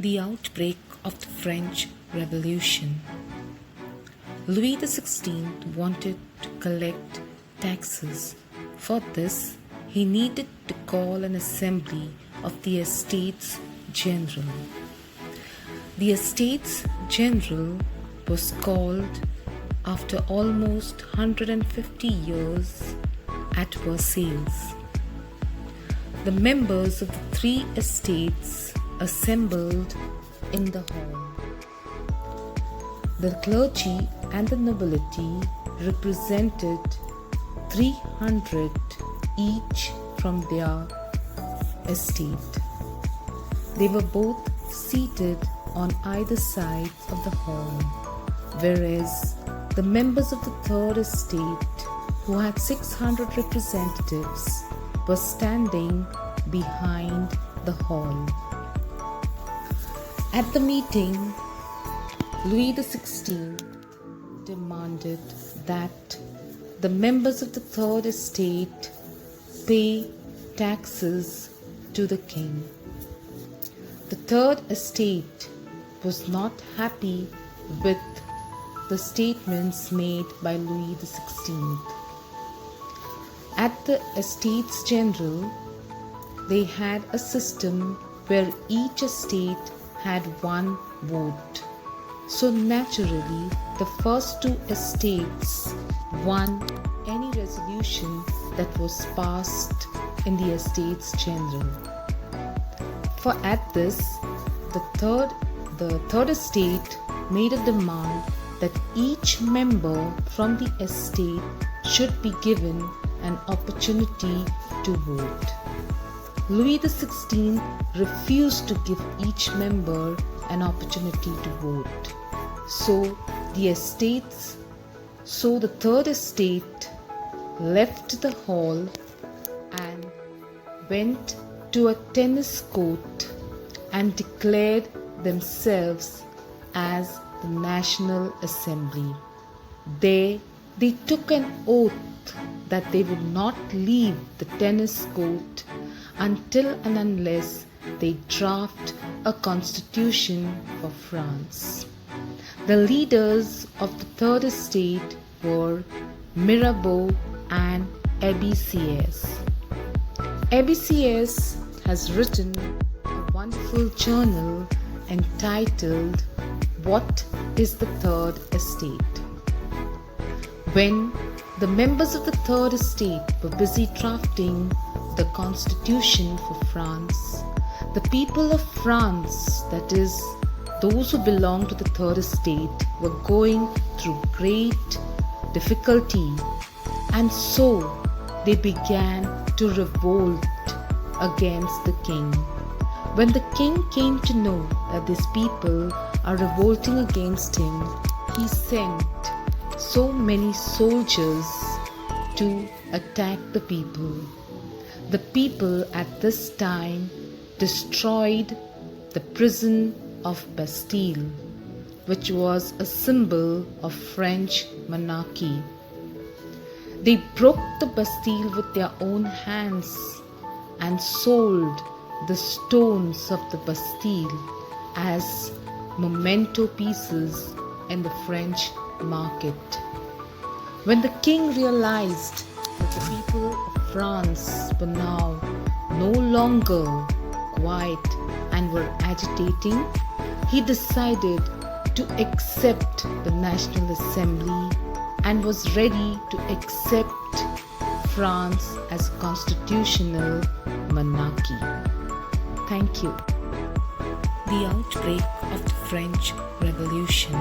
The outbreak of the French Revolution. Louis XVI wanted to collect taxes. For this, he needed to call an assembly of the Estates General. The Estates General was called after almost 150 years at Versailles. The members of the three estates assembled in the hall. The clergy and the nobility represented 300 each from their estate. They were both seated on either side of the hall, whereas the members of the third estate, who had 600 representatives, were standing behind the hall. At the meeting, Louis XVI demanded that the members of the third estate pay taxes to the king. The third estate was not happy with the statements made by Louis XVI. At the Estates General, they had a system where each estate had one vote. So naturally, the first two estates won any resolution that was passed in the Estates General. For at this, the third estate made a demand that each member from the estate should be given an opportunity to vote. Louis XVI refused to give each member an opportunity to vote. So the third estate left the hall and went to a tennis court and declared themselves as the National Assembly. There they took an oath that they would not leave the tennis court until and unless they draft a constitution for France. The leaders of the third estate were Mirabeau and Abésiès. Abésiès has written a wonderful journal entitled "What is the Third Estate?" When the members of the third estate were busy drafting the constitution for France, the people of France, that is, those who belong to the third estate, were going through great difficulty, and so they began to revolt against the king. When the king came to know that these people are revolting against him, he sent so many soldiers to attack the people. The people at this time destroyed the prison of Bastille, which was a symbol of French monarchy. They broke the Bastille with their own hands and sold the stones of the Bastille as memento pieces in the French market. When the king realized that the people of France were now no longer quiet and were agitating, he decided to accept the National Assembly and was ready to accept France as a constitutional monarchy. Thank you. The outbreak of the French Revolution.